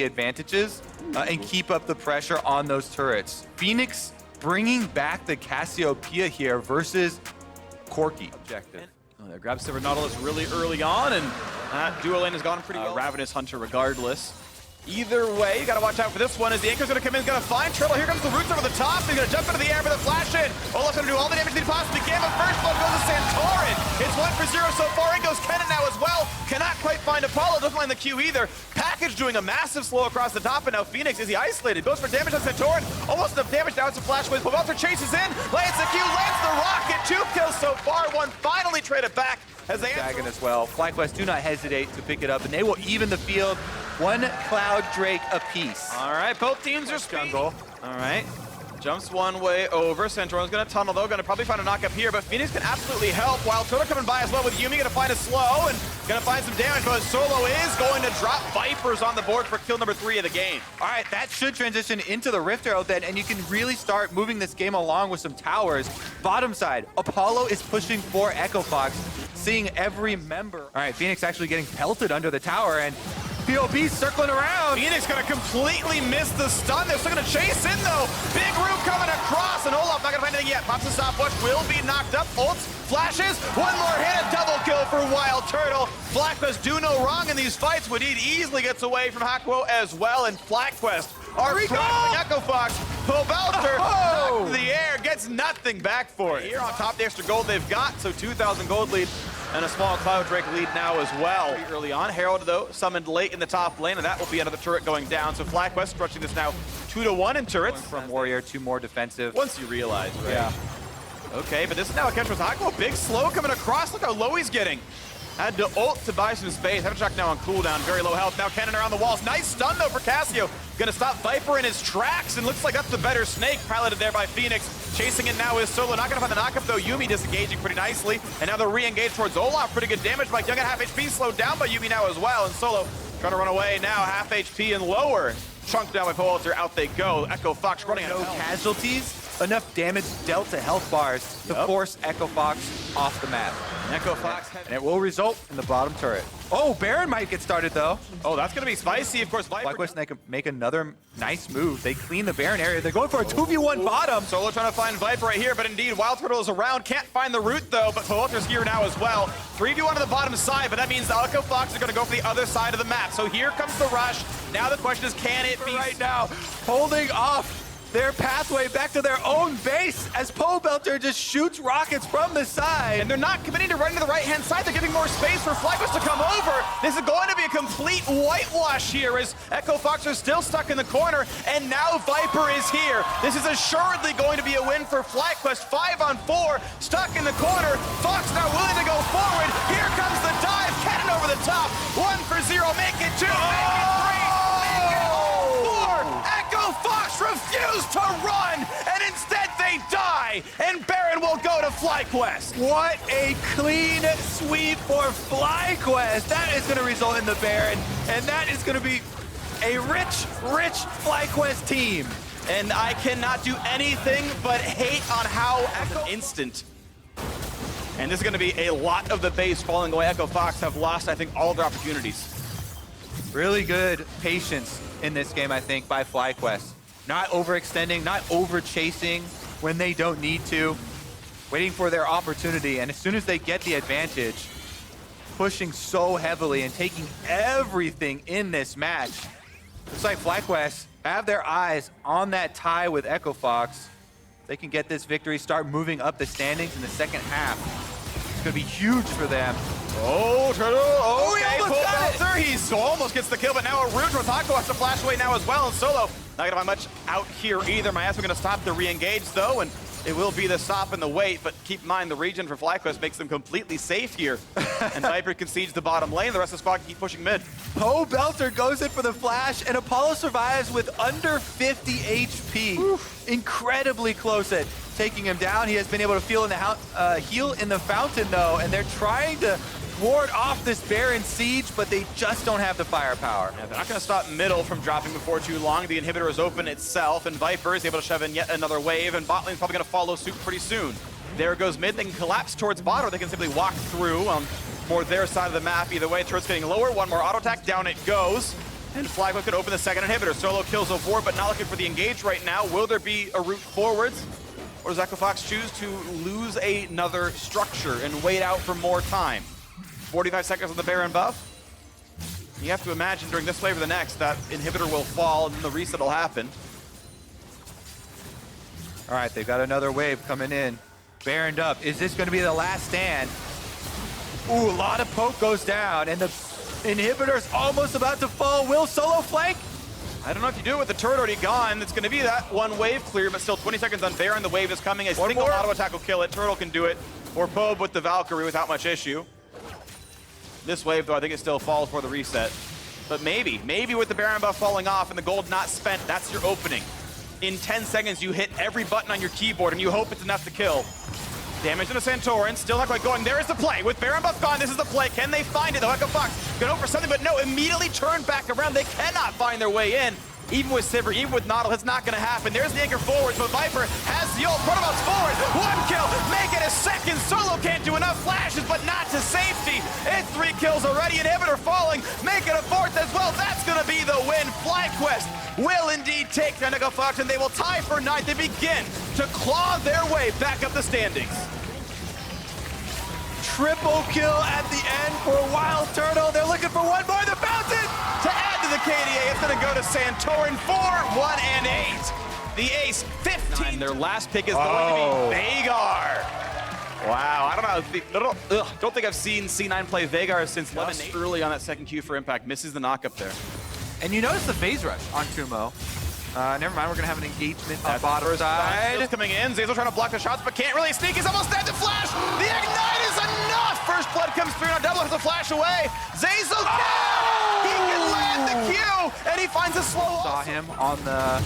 advantages and keep up the pressure on those turrets. Phoenix bringing back the Cassiopeia here versus Corki. Objective. Oh, they grabbed Silver Nautilus really early on, and that duo lane has gone pretty well. Ravenous Hunter regardless. Either way, you gotta watch out for this one as the Anchor's gonna come in, gonna find Turtle. Here comes the Roots over the top. He's gonna jump into the air for the flash in. Olaf's gonna do all the damage that he possibly can, but first blood goes to Santorin. It's 1-for-0 so far. In goes Kennen now as well. Cannot quite find Apollo, doesn't find the Q either. Package doing a massive slow across the top, and now Phoenix, is he isolated? Goes for damage on Santorin. Almost enough damage, now it's a flash wave. Welter chases in, lands the Q, lands the rocket. 2 kills so far, one finally traded back. As they Dragon as well. FlyQuest do not hesitate to pick it up, and they will even the field. 1 Cloud Drake apiece. All right, both teams are jungle. All right, jumps one way over. Santorin's gonna tunnel though, gonna probably find a knock up here, but Phoenix can absolutely help. While Toto coming by as well with Yuumi, gonna find a slow and gonna find some damage, but Solo is going to drop Vipers on the board for kill number 3 of the game. All right, that should transition into the Rift Arrow then, and you can really start moving this game along with some towers. Bottom side, Apollo is pushing for Echo Fox, seeing every member. All right, Phoenix actually getting pelted under the tower, and POP circling around. Phoenix gonna completely miss the stun. They're still gonna chase in though. Big Root coming across, and Olaf not gonna find anything yet. Pops the stopwatch, will be knocked up. Ults, flashes, one more hit, a double kill for Wild Turtle. FlyQuest do no wrong in these fights. Wadid easily gets away from Hakuo as well, and FlyQuest are tracking Echo Fox. Pobelter knocked to the air, gets nothing back for it. Here on top, the extra gold they've got, so 2,000 gold lead. And a small Cloud Drake lead now as well. Pretty early on, Herald though summoned late in the top lane, and that will be another turret going down. So FlyQuest stretching this now 2-1 in turrets. Going from Warrior to more defensive. Once you realize, right? Yeah. Okay, but this is now a catch with Hakuo. Big slow coming across. Look how low he's getting. Had to ult to buy some space. Hephatrack now on cooldown, very low health. Now Kennen around the walls. Nice stun though for Cassio. Gonna stop Viper in his tracks, and looks like that's the better snake. Piloted there by Phoenix. Chasing it now is Solo. Not gonna find the knockup though. Yuumi disengaging pretty nicely. And now they're re-engaged towards Olaf. Pretty good damage. Mike Young at half HP, slowed down by Yuumi now as well. And Solo trying to run away now, half HP and lower. Chunked down by Powalter, out they go. Echo Fox running out of health. Casualties, enough damage dealt to health bars to force Echo Fox off the map. Echo Fox, and it will result in the bottom turret. Oh, Baron might get started though. Oh, that's gonna be spicy. Of course, Viper. FlyQuest, they can make another nice move. They clean the Baron area. They're going for a 2v1 bottom. Solo trying to find Viper right here, but indeed, Wild Turtle is around. Can't find the root though, but Powalter's here now as well. 3v1 to the bottom side, but that means the Echo Fox are gonna go for the other side of the map. So here comes the rush. Now the question is, can it be right now? Holding off their pathway back to their own base as Pobelter just shoots rockets from the side. And they're not committing to running to the right-hand side. They're giving more space for FlyQuest to come over. This is going to be a complete whitewash here as Echo Fox are still stuck in the corner, and now Viper is here. This is assuredly going to be a win for FlyQuest. 5-on-4, stuck in the corner. Fox now willing to go forward. Here comes the dive. Kennen over the top. 1-for-0. Make it 2. Make it 3. Make it 4. Echo Fox refused to run, and instead they die, and Baron will go to FlyQuest. What a clean sweep for FlyQuest. That is going to result in the Baron, and that is going to be a rich FlyQuest team. And I cannot do anything but hate on how instant. And this is going to be a lot of the base falling away. Echo Fox have lost, I think, all of their opportunities. Really good patience in this game, I think, by FlyQuest. Not overextending, not over-chasing when they don't need to. Waiting for their opportunity, and as soon as they get the advantage, pushing so heavily and taking everything in this match. Looks like FlyQuest have their eyes on that tie with Echo Fox. They can get this victory, start moving up the standings in the second half. It's gonna be huge for them. Oh, Turtle! Oh, he almost got it! He almost gets the kill, but now a Rouge with Hakuo has to flash away now as well, and Solo not gonna find much out here either. Miasma gonna stop the re-engage though, and it will be the stop and the wait, but keep in mind the region for FlyQuest makes them completely safe here. And Viper concedes the bottom lane, the rest of the squad can keep pushing mid. Pobelter goes in for the flash, and Apollo survives with under 50 HP. Oof. Incredibly close at taking him down. He has been able to heal in the fountain though, and they're trying to ward off this Baron siege, but they just don't have the firepower. Yeah, they're not going to stop middle from dropping before too long. The inhibitor is open itself, and Viper is able to shove in yet another wave, and bot lane's probably going to follow suit pretty soon. There goes mid. They can collapse towards bot, or they can simply walk through on more their side of the map. Either way, turret's getting lower. One more auto attack. Down it goes. And FlyQuest could open the second inhibitor. Solo kills Ovor, but not looking for the engage right now. Will there be a route forwards? Or does Equifox choose to lose another structure and wait out for more time? 45 seconds on the Baron buff. You have to imagine during this wave or the next, that inhibitor will fall and then the reset will happen. All right, they've got another wave coming in. Baroned up. Is this going to be the last stand? Ooh, a lot of poke goes down, and the inhibitor's almost about to fall. Will solo flank? I don't know if you do it with the turret already gone. It's going to be that one wave clear, but still 20 seconds on Baron. The wave is coming. A single auto attack will kill it. Turtle can do it. Or Pobe with the Valkyrie without much issue. This wave, though, I think it still falls for the reset. But maybe with the Baron buff falling off and the gold not spent, that's your opening. In 10 seconds, you hit every button on your keyboard, and you hope it's enough to kill. Damage into Santorin, still not quite going. There is the play. With Baron buff gone, this is the play. Can they find it, though? Equifox going over something, but no, immediately turn back around. They cannot find their way in. Even with Sivir, even with Nautilus, it's not going to happen. There's the anchor forwards, but Viper has the ult. Protobolt's forward. One kill. Make it a second. Solo can't do enough flashes, but not to safety. It's 3 kills already. Inhibitor falling. Make it a 4th as well. That's going to be the win. FlyQuest will indeed take down Equifox, and they will tie for 9th. They begin to claw their way back up the standings. Triple kill at the end for Wild Turtle. They're looking for one more. The fountain! To add to the KDA, it's going to go to Santorin 4, 1, and 8. The ace, 15. Their last pick is going to be Veigar. Wow, I don't think I've seen C9 play Veigar since just early on that second Q for Impact. Misses the knock up there. And you notice the phase rush on Kumo. Never mind, we're going to have an engagement on bottom side. Coming in, Zazel trying to block the shots, but can't really sneak. He's almost dead to flash. The ignite is enough. First blood comes through, now Double has to flash away. Zazel, he can land the Q, and he finds a slow. Saw him on the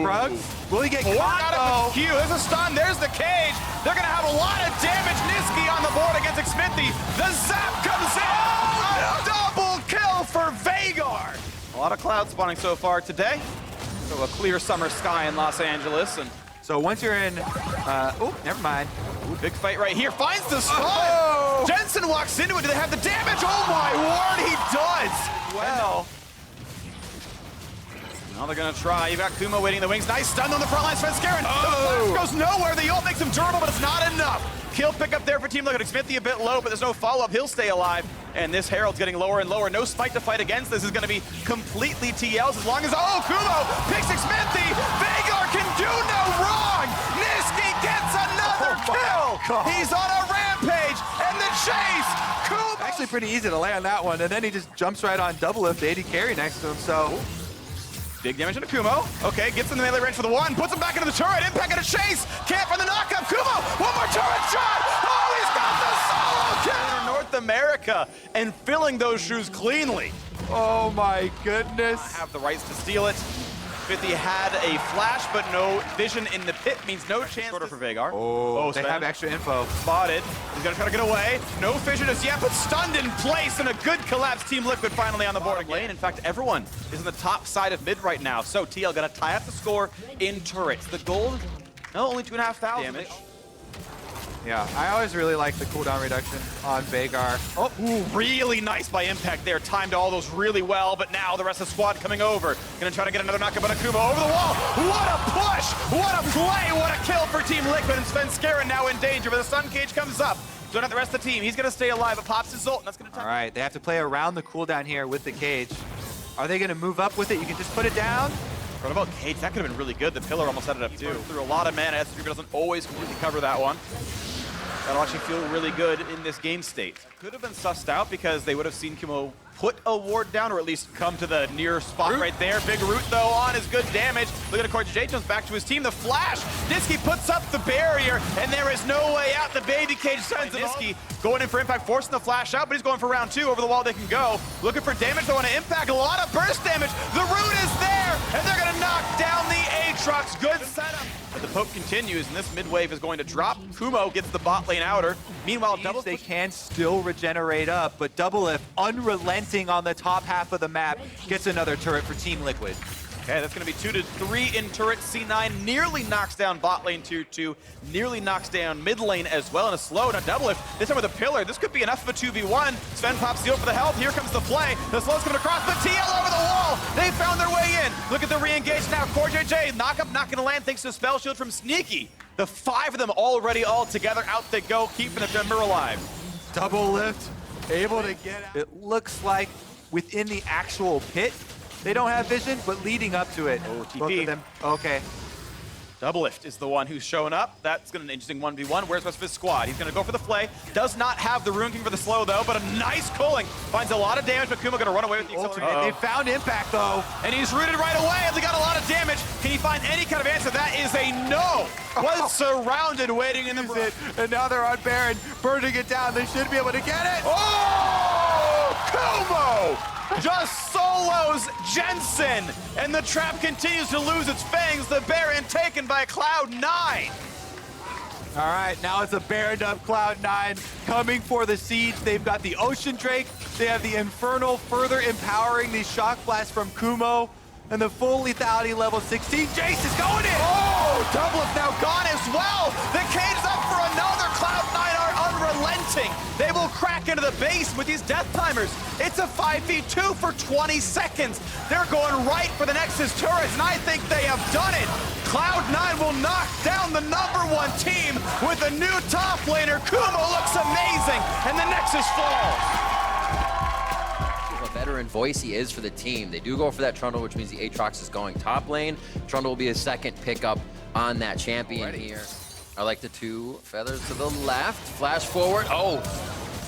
rug. Will he get caught though? Q, there's a stun, there's the cage. They're going to have a lot of damage. Niski on the board against Xmithie. The zap comes in. Double kill for Veigar. A lot of cloud spawning so far today. So a clear summer sky in Los Angeles. And so once you're in, oh, never mind. Ooh, big fight right here. Finds the spot. Jensen walks into it. Do they have the damage? Oh my word, he does. Well. Now they're going to try. You've got Kumo waiting in the wings. Nice stun on the front line. Svenskeren. The flash goes nowhere. The ult makes him durable, but it's not enough. Kill pickup there for Team Liquid. Xmithie a bit low, but there's no follow-up. He'll stay alive. And this Herald's getting lower and lower. No spike to fight against. This is going to be completely TLs as long as... Oh, Kumo picks Xmithie. Veigar can do no wrong. Niski gets another kill. He's on a rampage. And the chase. Kumo... Actually pretty easy to land that one. And then he just jumps right on double lift, 80 carry next to him. So... Big damage into Kumo. Okay, gets in the melee range for the one. Puts him back into the turret. Impact and a chase. Can't find the knockup. Kumo, one more turret shot. Oh, he's got the solo kill in North America and filling those shoes cleanly. Oh my goodness. Have the rights to steal it. Xmithie had a flash, but no vision in the pit means no chance. Shorter for Veigar. Oh, they have extra info. Spotted. He's gonna try to get away. No vision as yet, but stunned in place, and a good collapse. Team Liquid finally on the board lane. In fact, everyone is on the top side of mid right now. So TL gonna tie up the score in turrets. The gold, no, only 2,500 damage. Yeah, I always really like the cooldown reduction on Veigar. Oh, ooh, really nice by Impact there. Timed all those really well, but now the rest of the squad coming over. Gonna try to get another knockup on Akuma over the wall. What a push! What a play! What a kill for Team Liquid, and Svenskeren now in danger, but the Sun Cage comes up. So not the rest of the team. He's gonna stay alive. It pops his ult, and that's gonna All right, they have to play around the cooldown here with the cage. Are they gonna move up with it? You can just put it down. What about Cage? That could have been really good. The pillar almost set it up too. Through a lot of mana, S3 doesn't always completely cover that one. That'll actually feel really good in this game state. Could have been sussed out because they would have seen Kumo put a ward down, or at least come to the near spot right there. Big root though on is good damage. Look at Accord J jumps back to his team. The flash. Niski puts up the barrier, and there is no way out. The baby cage sends Niski going in for Impact, forcing the flash out, but he's going for round 2. Over the wall they can go. Looking for damage though on an Impact. A lot of burst damage. The root is there, and they're gonna knock down the Aatrox. Good setup. But the poke continues, and this mid wave is going to drop. Kumo gets the bot lane outer. Meanwhile, they can still regenerate up, but Doublelift, unrelenting on the top half of the map, gets another turret for Team Liquid. Okay, that's going to be 2 to 3 in turret. C9 nearly knocks down bot lane tier 2, nearly knocks down mid lane as well in a slow and a double lift. This time with a pillar. This could be enough of a 2v1. Sven pops the ult for the health. Here comes the play. The slow's coming across, but TL over the wall. They found their way in. Look at the re-engage now. CoreJJ, knock up, not going to land thanks to Spell Shield from Sneaky. The 5 of them already all together. Out they go, keeping the member alive. Double lift, able to get out. It looks like within the actual pit, they don't have vision, but leading up to it. Oh, TP. Both of them. Okay. Double lift is the one who's showing up. That's going to be an interesting 1v1. Where's the rest of his squad? He's going to go for the flay. Does not have the Rune King for the slow, though, but a nice culling. Finds a lot of damage, but Kuma going to run away with the acceleration. They found impact, though. And he's rooted right away, and they got a lot of damage. Can he find any kind of answer? That is a no. Was surrounded, waiting in the... And now they're on Baron, burning it down. They should be able to get it. Oh! Kumo! Just solos Jensen, and the trap continues to lose its fangs. The Baron taken by Cloud9. All right, now it's a Baron up Cloud9 coming for the siege. They've got the Ocean Drake. They have the Infernal further empowering these shock blasts from Kumo. And the full lethality level 16. Jace is going in! Oh, double is now gone as well. The cage is up for another. Cloud9 are unrelenting. They will crack into the base with these death timers. It's a 5v2 for 20 seconds. They're going right for the Nexus turrets, and I think they have done it. Cloud9 will knock down the #1 team with a new top laner. Kumo looks amazing, and the Nexus falls. Veteran voice he is for the team. They do go for that Trundle, which means the Aatrox is going top lane. Trundle will be his second pickup on that champion here. I like the 2 feathers to the left. Flash forward. Oh,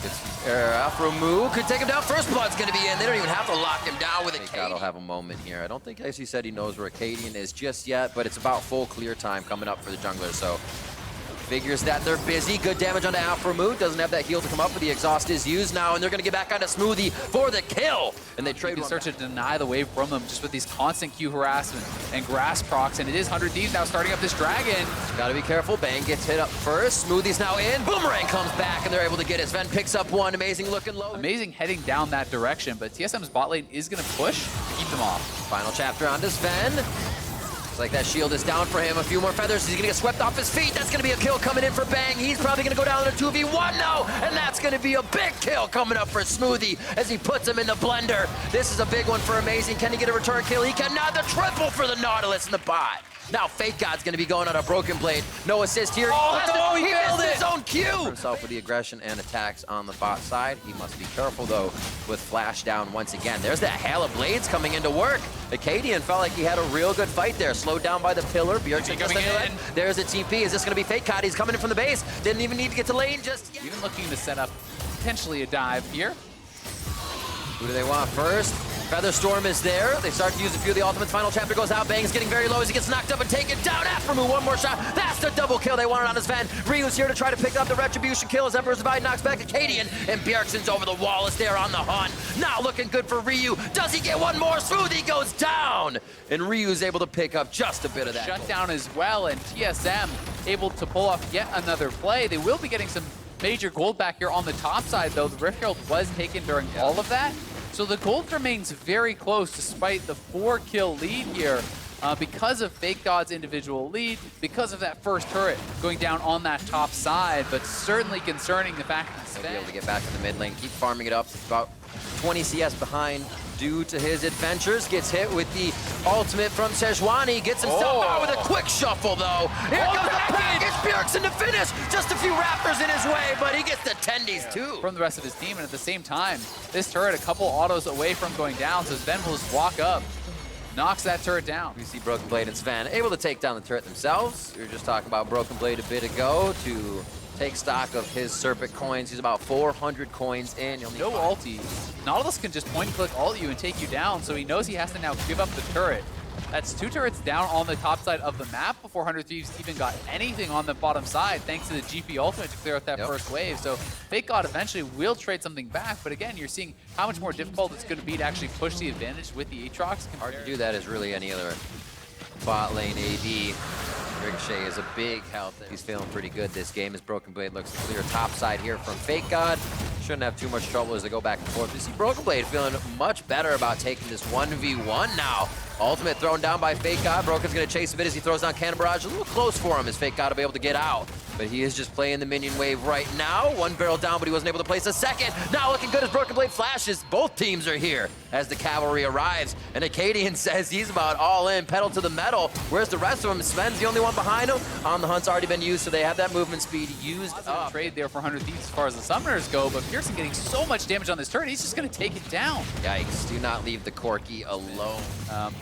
it's Afro move. Could take him down. First blood's going to be in. They don't even have to lock him down with a Acadian. Will have a moment here. I don't think Icy said he knows where Acadian is just yet, but it's about full clear time coming up for the jungler. So figures that they're busy. Good damage onto Afro Mood. Doesn't have that heal to come up, but the exhaust is used now, and they're going to get back onto Smoothie for the kill. And they trade. Start to deny the wave from them just with these constant Q harassment and grass procs. And it is 100 Thieves now starting up this dragon. Got to be careful. Bang gets hit up first. Smoothie's now in. Boomerang comes back, and they're able to get it. Sven picks up one. Amazing looking low. Amazing heading down that direction, but TSM's bot lane is going to push to keep them off. Final chapter onto Sven. Like that shield is down for him. A few more feathers. He's gonna get swept off his feet. That's gonna be a kill coming in for Bang. He's probably gonna go down in a 2v1 now, and that's gonna be a big kill coming up for Smoothie as he puts him in the blender. This is a big one for Amazing. Can he get a return kill? He cannot. The triple for the Nautilus in the bot. Now Fake God's gonna be going on a Broken Blade. No assist here. Oh, no, he missed his own Q. For himself with the aggression and attacks on the bot side. He must be careful though with Flash down once again. There's that hail of blades coming into work. Acadian felt like he had a real good fight there. Slowed down by the pillar. Bjergsen just in. There's a TP. Is this gonna be Fake God? He's coming in from the base. Didn't even need to get to lane just yet. Even looking to set up potentially a dive here. Who do they want first? Featherstorm is there. They start to use a few of the ultimates. Final chapter goes out. Bang's getting very low as he gets knocked up and taken down. Aftermoo, one more shot. That's the double kill they wanted on his Sven. Ryu's here to try to pick up the retribution kill as Emperor's Divide knocks back Acadian. And Bjergsen's over the wall as they're on the hunt. Now looking good for Ryu. Does he get one more? Smoothie goes down. And Ryu's able to pick up just a bit of that. Shut down as well, and TSM able to pull off yet another play. They will be getting some major gold back here on the top side, though. The Rift Herald was taken during all of that. So the gold remains very close despite the 4-kill lead here because of Fake God's individual lead, because of that first turret going down on that top side, but certainly concerning the fact that he'll be able to get back to the mid lane, keep farming it up. About 20 CS behind due to his adventures. Gets hit with the ultimate from Sejuani. Gets himself out with a quick shuffle, though. Here comes the package. Bjergsen to finish. Just a few Raptors in his way, but he gets the tendies, too. From the rest of his team, and at the same time, this turret a couple autos away from going down, so Sven will just walk up, knocks that turret down. We see Broken Blade and Sven able to take down the turret themselves. We were just talking about Broken Blade a bit ago to take stock of his Serpent coins. He's about 400 coins in. No ulti. Nautilus can just point and click ult you and take you down, so he knows he has to now give up the turret. That's 2 turrets down on the top side of the map before 100 Thieves even got anything on the bottom side, thanks to the GP ultimate to clear out that first wave. So Fake God eventually will trade something back, but again, you're seeing how much more difficult it's going to be to actually push the advantage with the Aatrox. Hard to do that as really any other bot lane AD. Ricochet is a big help. He's feeling pretty good this game as Broken Blade looks to clear top side here from Fake God. Shouldn't have too much trouble as they go back and forth. We see Broken Blade feeling much better about taking this 1v1 now. Ultimate thrown down by Fake God. Broken's gonna chase a bit as he throws down Cannon Barrage. A little close for him as Fake God will be able to get out. But he is just playing the minion wave right now. One barrel down, but he wasn't able to place a second. Now looking good as Broken Blade flashes. Both teams are here as the cavalry arrives. And Acadian says he's about all in, pedal to the metal. Where's the rest of them? Sven's the only one behind him. On the hunt's already been used, so they have that movement speed used up. Trade there for 100 Thieves as far as the summoners go, but Pearson getting so much damage on this turret, he's just gonna take it down. Yikes, do not leave the Corki alone.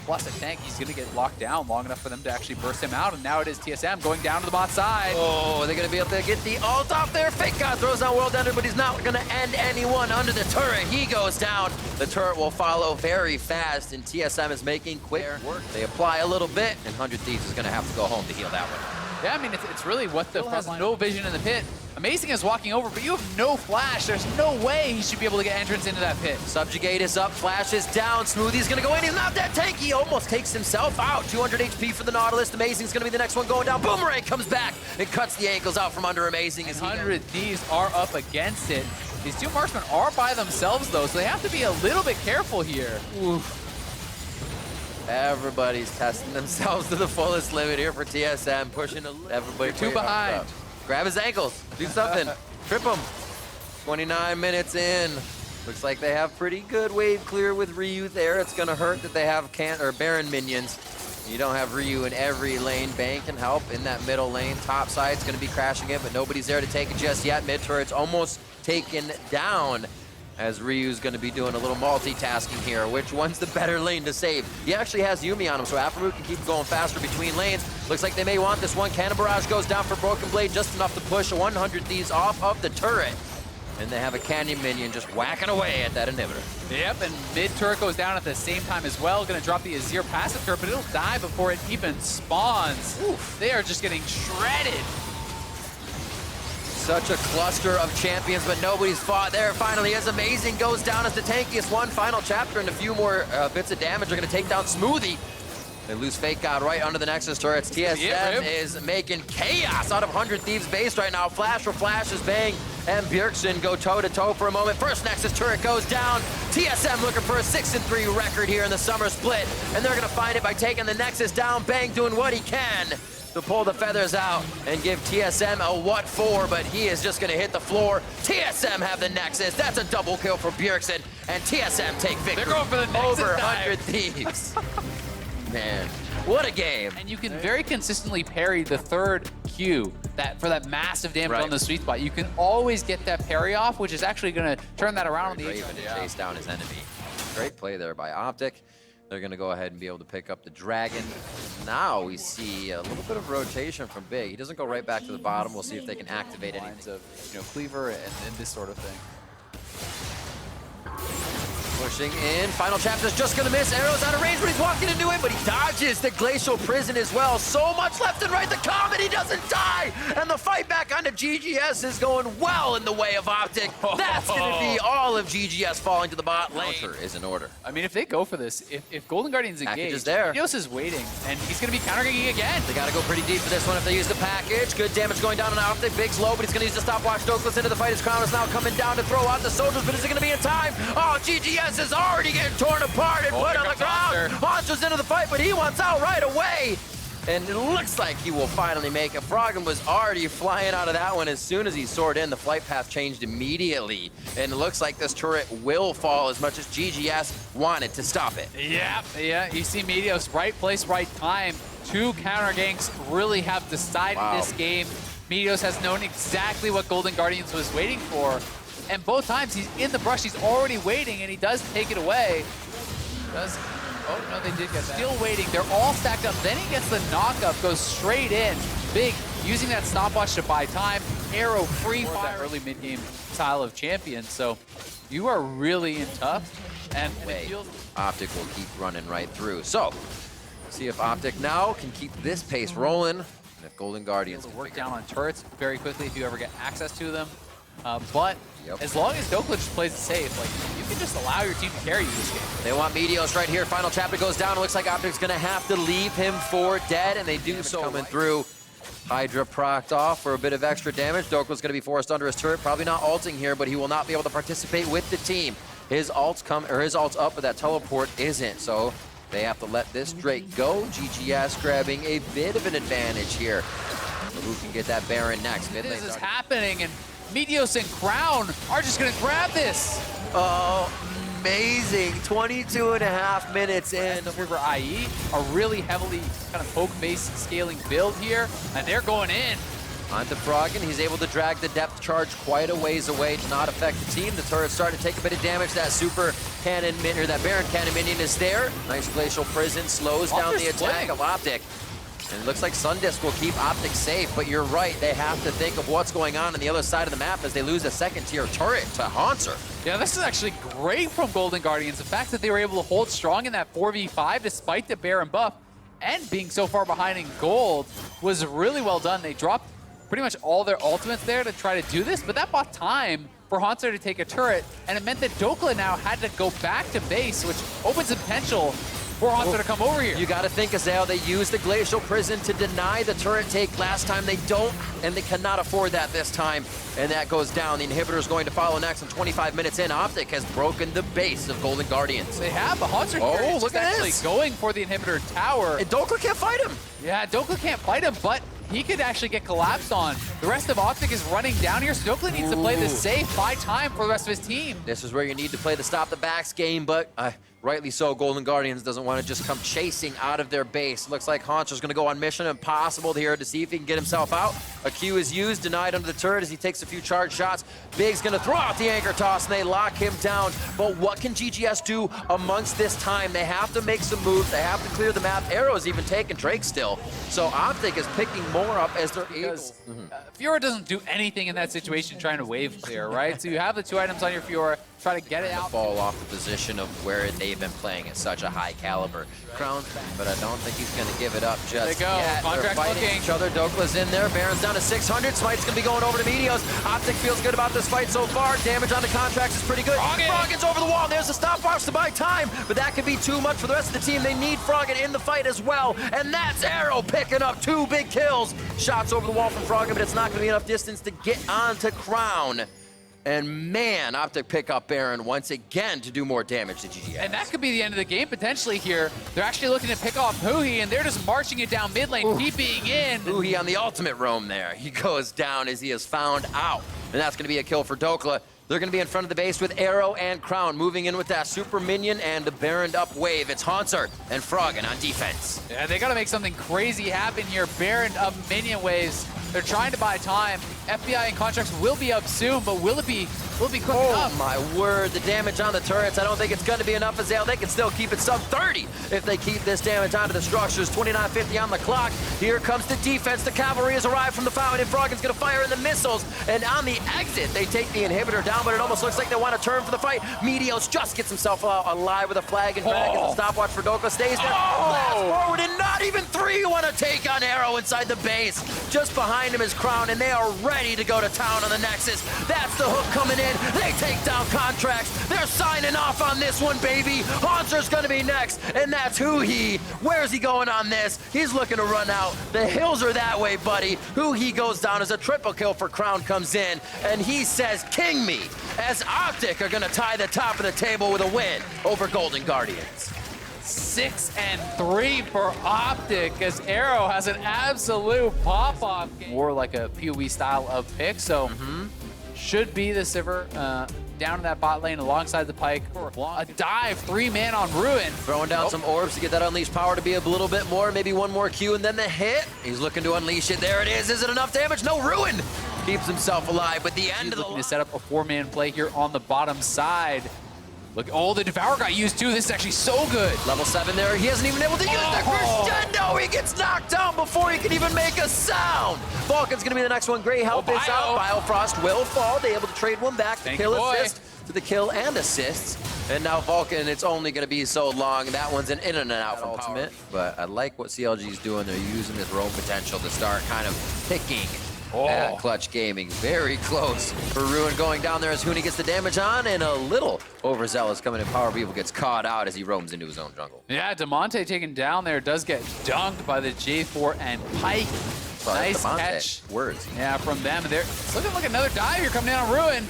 Plus a tank, he's gonna get locked down long enough for them to actually burst him out, and now it is TSM going down to the bot side. Oh, they're gonna be able to get the ult off there. Fake God throws out World Ender, but he's not gonna end anyone under the turret. He goes down. The turret will follow very fast, and TSM is making quick work. They apply a little bit, and 100 Thieves is gonna have to go home to heal that one. Yeah, I mean, it's really what the has no vision in the pit. Amazing is walking over, but you have no flash. There's no way he should be able to get entrance into that pit. Subjugate is up, Flash is down, Smoothie's gonna go in, he's not that tanky, almost takes himself out. 200 HP for the Nautilus, Amazing's gonna be the next one going down. Boomerang comes back and cuts the ankles out from under Amazing. 100 Thieves are up against it. These two marksmen are by themselves though, so they have to be a little bit careful here. Oof. Everybody's testing themselves to the fullest limit here for TSM, pushing everybody. You're two behind. Grab his ankles, do something, trip him. 29 minutes in. Looks like they have pretty good wave clear with Ryu there. It's gonna hurt that they have Baron minions. You don't have Ryu in every lane. Bang can help in that middle lane. Top side's gonna be crashing it, but nobody's there to take it just yet. Mid turret's almost taken down, as Ryu's gonna be doing a little multitasking here. Which one's the better lane to save? He actually has Yumi on him, so Aphromoot can keep going faster between lanes. Looks like they may want this one. Cannon Barrage goes down for Broken Blade, just enough to push 100 Thieves off of the turret. And they have a Canyon minion just whacking away at that inhibitor. Yep, and mid turret goes down at the same time as well. Gonna drop the Azir passive turret, but it'll die before it even spawns. Oof, they are just getting shredded. Such a cluster of champions, but nobody's fought there. Finally, as Amazing goes down as the tankiest one. Final chapter and a few more bits of damage are going to take down Smoothie. They lose Fake God right under the Nexus turrets. TSM is making chaos out of 100 Thieves base right now. Flash for flashes, Bang and Bjergsen go toe-to-toe for a moment. First Nexus turret goes down. TSM looking for a 6-3 record here in the summer split, and they're going to find it by taking the Nexus down. Bang doing what he can to pull the feathers out and give TSM a what for, but he is just gonna hit the floor. TSM have the Nexus. That's a double kill for Bjergsen, and TSM take victory. They're going for the Nexus over dive. 100 Thieves. Man, what a game. And you can very consistently parry the third Q for that massive damage on the sweet spot. You can always get that parry off, which is actually gonna turn that around on the Raven to chase down his enemy. Great play there by Optic. They're going to go ahead and be able to pick up the Dragon. Now we see a little bit of rotation from Big. He doesn't go right back to the bottom. We'll see if they can activate anything. Of Cleaver and this sort of thing. Pushing in. Final chapter's just going to miss. Arrow's out of range, but he's walking into it, but he dodges the Glacial Prison as well. So much left and right. The Comet, he doesn't die. And the fight back onto GGS is going well in the way of Optic. That's going to be all of GGS falling to the bot lane. Counter is in order. I mean, if they go for this, if Golden Guardian's engaged, Dios is waiting, and he's going to be counter-ganking again. They got to go pretty deep for this one if they use the package. Good damage going down on Optic. Big's low, but he's going to use the stopwatch. Dokeless into the fight. His crown is now coming down to throw out the soldiers, but is it going to be in time? Oh, GGS is already getting torn apart and put on the ground. Monster's into the fight, but he wants out right away. And it looks like he will finally make it. Froggen was already flying out of that one as soon as he soared in. The flight path changed immediately. And it looks like this turret will fall as much as GGS wanted to stop it. Yeah. You see Meteos, right place, right time. Two counter ganks really have decided this game. Meteos has known exactly what Golden Guardians was waiting for. And both times he's in the brush, he's already waiting, and he does take it away. Oh, no, they did get that. Still waiting. They're all stacked up. Then he gets the knock-up, goes straight in. Big, using that stopwatch to buy time. Arrow, free fire. Early mid-game style of champion. So you are really in tough. And Optic will keep running right through. So, see if Optic now can keep this pace rolling. And if Golden Guardians can work down on turrets very quickly if you ever get access to them. But as long as Dokla just plays it safe, like, you can just allow your team to carry you this game. They want Meteos right here. Final chapter goes down. It looks like Optic's going to have to leave him for dead, and they do so coming through. Hydra procced off for a bit of extra damage. Dokla's going to be forced under his turret. Probably not ulting here, but he will not be able to participate with the team. His ult's up, but that teleport isn't. So They have to let this Drake go. GGS grabbing a bit of an advantage here. So who can get that Baron next? Mid lane This is happening, and Meteos and Crown are just going to grab this. Oh, amazing. 22.5 minutes in. For IE, a really heavily kind of poke-based scaling build here, and they're going in. Onto Froggen, he's able to drag the depth charge quite a ways away to not affect the team. The turret's starting to take a bit of damage. That super cannon minion, or that Baron cannon minion is there. Nice glacial prison slows down the attack of Optic. And it looks like Sundisk will keep Optic safe, but you're right, they have to think of what's going on the other side of the map as they lose a second-tier turret to Haunter. Yeah, this is actually great from Golden Guardians. The fact that they were able to hold strong in that 4v5 despite the Baron buff and being so far behind in gold was really well done. They dropped pretty much all their ultimates there to try to do this, but that bought time for Haunter to take a turret, and it meant that Dokla now had to go back to base, which opens the potential for Haunter to come over here. You got to think, Azale, they used the Glacial Prison to deny the turret take last time. They don't, and they cannot afford that this time. And that goes down. The inhibitor is going to follow next, and 25 minutes in, Optic has broken the base of Golden Guardians. They have, but Haunter Oh, here is look just at actually this. going for the inhibitor tower. And Dokla can't fight him. Yeah, Dokla can't fight him, but he could actually get collapsed on. The rest of Optic is running down here, so Dokla needs to play this safe, buy time for the rest of his team. This is where you need to play the stop the backs game, but rightly so, Golden Guardians doesn't want to just come chasing out of their base. Looks like Haunter's going to go on Mission Impossible here to see if he can get himself out. A Q is used, denied under the turret as he takes a few charge shots. Big's going to throw out the anchor toss, and they lock him down. But what can GGS do amongst this time? They have to make some moves. They have to clear the map. Arrow's even taking Drake still. So Optic is picking more up as they're able. Fiora doesn't do anything in that situation trying to wave clear, right? So you have the 2 items on your Fiora, try to get it out. Fall off the position of where they've been playing at such a high caliber. Crown's back, but I don't think he's going to give it up just They go. yet. They're Contract fighting looking. each other. Dokla's in there. Baron's down to 600. Smite's going to be going over to Meteos. Optic feels good about this fight so far. Damage on the contracts is pretty good. Froggen's over the wall. There's a stopwatch to buy time, but that could be too much for the rest of the team. They need Froggen in the fight as well, and that's Arrow picking up 2 big kills. Shots over the wall from Froggen, but it's not going to be enough distance to get onto Crown. And man, Optic pick up Baron once again to do more damage to GGS. And that could be the end of the game potentially here. They're actually looking to pick off Huhi, and they're just marching it down mid lane, peeping in. Huhi on the ultimate roam there. He goes down as he is found out. And that's going to be a kill for Dokla. They're going to be in front of the base with Arrow and Crown, moving in with that super minion and the Baroned up wave. It's Haunter and Froggen on defense. Yeah, they got to make something crazy happen here. Baron up minion waves. They're trying to buy time. FBI and contracts will be up soon, but will it be quick enough? Oh my word, the damage on the turrets, I don't think it's going to be enough, Azale. They can still keep it sub 30 if they keep this damage onto the structures. 29:50 on the clock. Here comes the defense. The cavalry has arrived from the fountain, and Froggen's going to fire in the missiles. And on the exit, they take the inhibitor down, but it almost looks like they want to turn for the fight. Meteos just gets himself alive with a flag and drag. The stopwatch for Dokla stays there. Blast forward, and not even 3 want to take on Arrow inside the base. Just behind him is Crown, and they are ready to go to town on the Nexus. That's the hook coming in. They take down contracts. They're signing off on this one, baby. Haunter's gonna be next, and that's Huhi. Where's he going on this? He's looking to run out. The hills are that way, buddy. Huhi goes down as a triple kill for Crown comes in, and he says, "King me," as Optic are gonna tie the top of the table with a win over Golden Guardians. 6-3 for Optic as Arrow has an absolute pop-off game. More like a PoE style of pick, so should be the Sivir down in that bot lane alongside the Pike. A dive, 3-man on Ruin. Throwing down some orbs to get that unleashed power to be a little bit more, maybe one more Q, and then the hit. He's looking to unleash it. There it is. Is it enough damage? No, Ruin keeps himself alive, but the end of the Looking to set up a 4-man play here on the bottom side. Look, oh, the Devour got used too. This is actually so good. Level 7 there. He hasn't even able to use the crescendo. He gets knocked down before he can even make a sound. Vulcan's going to be the next one. Great help is out. Biofrost will fall. They able to trade one back. Thank Kill you, boy. assist to the kill and assists. And now Vulcan, it's only going to be so long. That one's an in and out from ultimate. But I like what CLG's doing. They're using this roam potential to start kind of picking at Clutch Gaming. Very close for Ruin going down there as Huni gets the damage on, and a little overzealous coming in. Power Beetle gets caught out as he roams into his own jungle. Yeah, Demonte taken down there does get dunked by the J4 and Pike. Nice Demonte. catch. Words. Yeah, from them. It's looking like another dive here coming down on Ruin.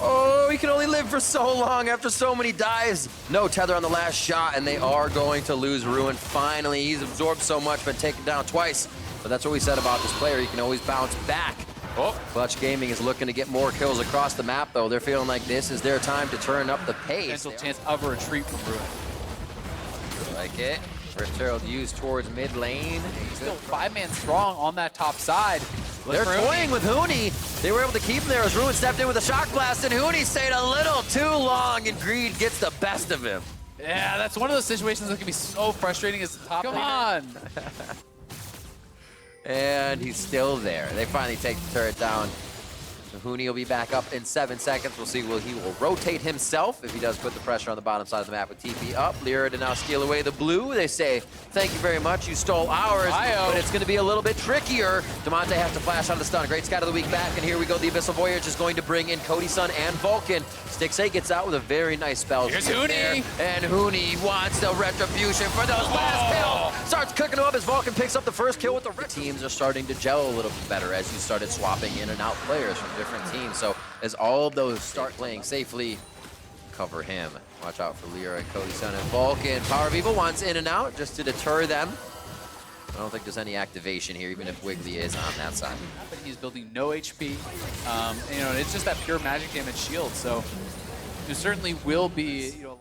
Oh, he can only live for so long after so many dives. No tether on the last shot, and they are going to lose Ruin. Finally, he's absorbed so much, been taken down twice. But that's what we said about this player. He can always bounce back. Oh, Clutch Gaming is looking to get more kills across the map, though. They're feeling like this is their time to turn up the pace. Potential chance of a retreat from Ruin. Like it. Rift Herald used towards mid lane. Still 5-man strong on that top side. They're toying with Huni. They were able to keep him there as Ruin stepped in with a shock blast, and Huni stayed a little too long, and Greed gets the best of him. Yeah, that's one of those situations that can be so frustrating as the top laner. Come on! And he's still there. They finally take the turret down. Huni will be back up in 7 seconds. We'll see, he will rotate himself if he does put the pressure on the bottom side of the map with TP up. Lyra to now steal away the blue. They say, thank you very much, you stole ours, but it's gonna be a little bit trickier. Demonte has to flash on the stun. Great scout of the week back, and here we go. The Abyssal Voyage is going to bring in Cody Sun and Vulcan. Stixxay gets out with a very nice spell. Here's Huni! And Huni wants the retribution for those last kills. Starts cooking him up as Vulcan picks up the first kill with the teams are starting to gel a little bit better as you started swapping in and out players from different teams. So as all of those start playing safely, cover him. Watch out for Lyra and Cody Sun and Vulcan. Power of Evil wants in and out just to deter them. I don't think there's any activation here, even if Wiggly is on that side. But he's building no HP. You know, it's just that pure magic damage shield. So there certainly will be, you know.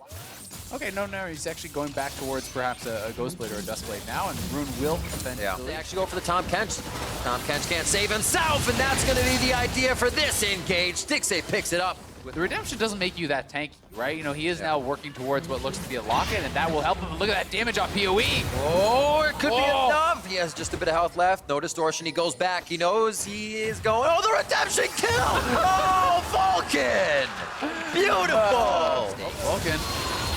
Okay, no, he's actually going back towards perhaps a Ghost Blade or a Dust Blade now, and Rune will eventually. Yeah. They actually go for the Tom Kench. Tom Kench can't save himself, and that's going to be the idea for this engage. Stixxay picks it up. The redemption doesn't make you that tanky, right? You know, he is now working towards what looks to be a lock-in, and that will help him. Look at that damage off PoE. Oh, it could be enough. He has just a bit of health left. No distortion. He goes back. He knows he is going. Oh, the redemption kill. Oh, Vulcan. Beautiful. Vulcan.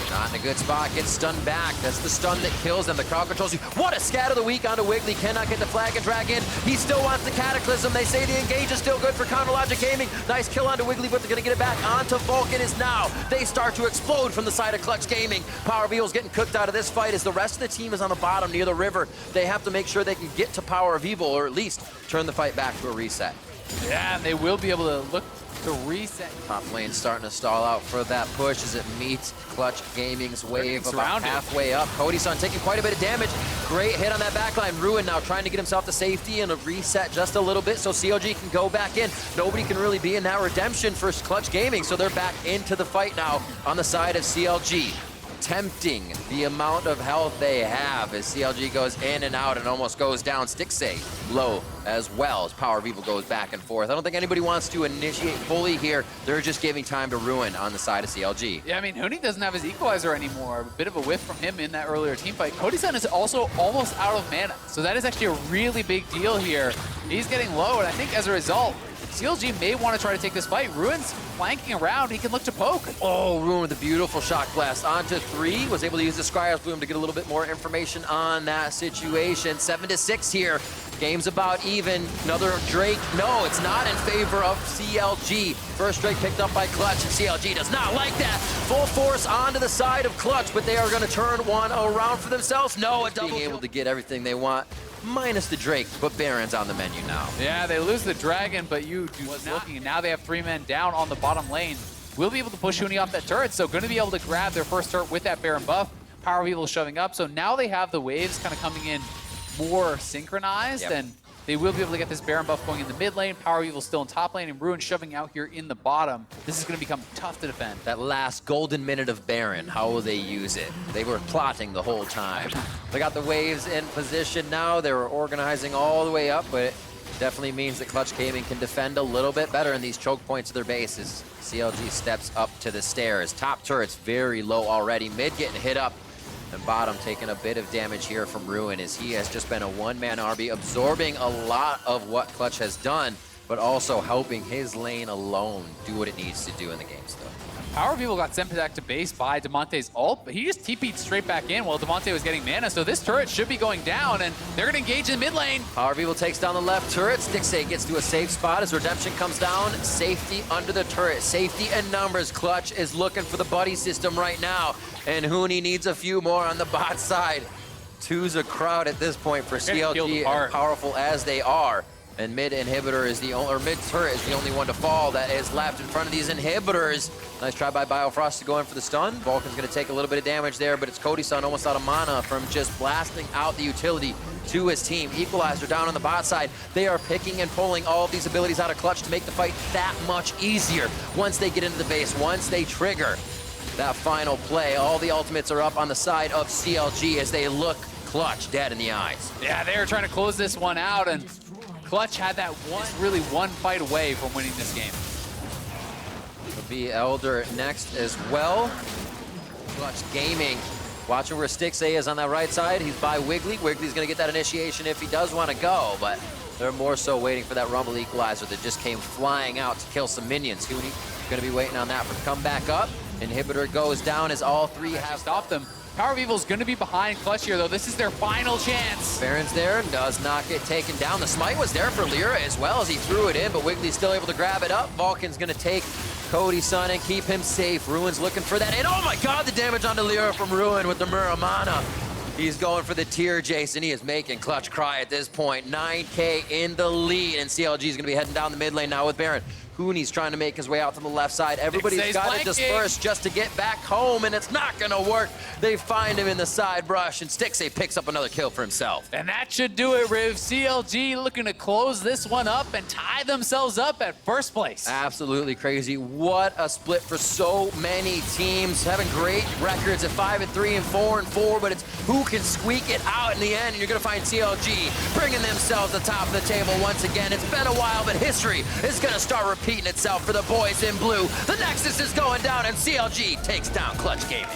Not in a good spot, gets stunned back. That's the stun that kills them. The crowd controls you. What a scat of the week onto Wiggly. Cannot get the flag and drag in. He still wants the Cataclysm. They say the engage is still good for KazaLoLLCShighlights Gaming. Nice kill onto Wiggly, but they're going to get it back onto Vulcan is now. They start to explode from the side of Clutch Gaming. Power of Evil's getting cooked out of this fight as the rest of the team is on the bottom near the river. They have to make sure they can get to Power of Evil, or at least turn the fight back to a reset. Yeah, and they will be able to look to reset. Top lane starting to stall out for that push as it meets Clutch Gaming's wave about halfway up. Cody Sun taking quite a bit of damage. Great hit on that backline. Ruin now trying to get himself to safety and a reset just a little bit so CLG can go back in. Nobody can really be in that redemption for Clutch Gaming, so they're back into the fight now on the side of CLG. Tempting the amount of health they have as CLG goes in and out and almost goes down. Stixxay low as well as Power of Evil goes back and forth. I don't think anybody wants to initiate fully here. They're just giving time to Ruin on the side of CLG. Yeah, I mean, Huni doesn't have his equalizer anymore. A bit of a whiff from him in that earlier team fight. Cody Sun is also almost out of mana, so that is actually a really big deal here. He's getting low, and I think as a result, CLG may want to try to take this fight. Ruin's flanking around. He can look to poke. Oh, Ruin with a beautiful shock blast onto 3. Was able to use the Scryer's Bloom to get a little bit more information on that situation. 7-6 here. Game's about even. Another Drake. No, it's not in favor of CLG. First Drake picked up by Clutch, and CLG does not like that. Full force onto the side of Clutch, but they are going to turn one around for themselves. No, being able to get everything they want. Minus the Drake, but Baron's on the menu now. Yeah, they lose the Dragon, but you do looking, and now they have 3 men down on the bottom lane. We'll be able to push Huni off that turret, so going to be able to grab their first turret with that Baron buff. Power of Evil shoving up, so now they have the waves kind of coming in more synchronized, and they will be able to get this Baron buff going in the mid lane. Power of Evil still in top lane, and Ruin shoving out here in the bottom. This is going to become tough to defend. That last golden minute of Baron, how will they use it? They were plotting the whole time. They got the waves in position now. They were organizing all the way up, but it definitely means that Clutch Gaming can defend a little bit better in these choke points of their base as CLG steps up to the stairs. Top turret's very low already. Mid getting hit up. And bottom taking a bit of damage here from Ruin as he has just been a one-man RB, absorbing a lot of what Clutch has done, but also helping his lane alone do what it needs to do in the game still. Power of Evil got sent back to base by Demonte's ult, but he just TP'd straight back in while Demonte was getting mana, so this turret should be going down, and they're going to engage in mid lane. Power of Evil takes down the left turret. Stixxay gets to a safe spot as Redemption comes down. Safety under the turret. Safety and numbers. Clutch is looking for the buddy system right now, and Huni needs a few more on the bot side. Two's a crowd at this point for CLG, as powerful as they are. And mid inhibitor is the only, or mid turret is the only one to fall that is left in front of these inhibitors. Nice try by Biofrost to go in for the stun. Vulcan's gonna take a little bit of damage there, but it's Cody-san almost out of mana from just blasting out the utility to his team. Equalizer down on the bot side. They are picking and pulling all of these abilities out of Clutch to make the fight that much easier. Once they get into the base, once they trigger that final play, all the ultimates are up on the side of CLG as they look Clutch dead in the eyes. Yeah, they were trying to close this one out, and Clutch had that really one fight away from winning this game. It'll be Elder next as well. Clutch Gaming watching where Stixay is on that right side. He's by Wiggly. Wiggly's gonna get that initiation if he does want to go, but they're more so waiting for that Rumble Equalizer that just came flying out to kill some minions. Hooney gonna be waiting on that for come back up. Inhibitor goes down as all three have stopped them. Power of Evil's going to be behind Clutch here, though. This is their final chance. Baron's there, does not get taken down. The smite was there for Lyra as well as he threw it in, but Wiggly's still able to grab it up. Vulcan's going to take Cody-san and keep him safe. Ruin's looking for that. And oh my god, the damage onto Lyra from Ruin with the Muramana. He's going for the tier, Jason. He is making Clutch cry at this point. 9K in the lead, and CLG is going to be heading down the mid lane now with Baron. Hooney's trying to make his way out to the left side. Everybody's got to disperse just to get back home, and it's not going to work. They find him in the side brush, and Stixay picks up another kill for himself. And that should do it, Riv. CLG looking to close this one up and tie themselves up at first place. Absolutely crazy. What a split for so many teams. Having great records at 5-3 and 4-4, but it's who can squeak it out in the end, and you're going to find CLG bringing themselves to the top of the table once again. It's been a while, but history is going to start repeating itself for the boys in blue. The Nexus is going down, and CLG takes down Clutch Gaming.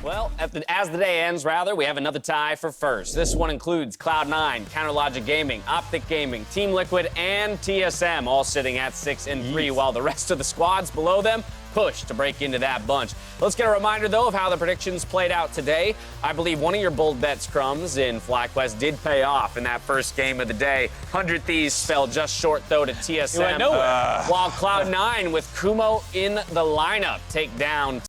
Well, as the day ends, we have another tie for first. This one includes Cloud9, CounterLogic Gaming, Optic Gaming, Team Liquid, and TSM, all sitting at 6-3, while the rest of the squads below them push to break into that bunch. Let's get a reminder, though, of how the predictions played out today. I believe one of your bold bets, Crumbs, in FlyQuest did pay off in that first game of the day. 100 Thieves fell just short, though, to TSM. While Cloud9, with Kumo in the lineup, take down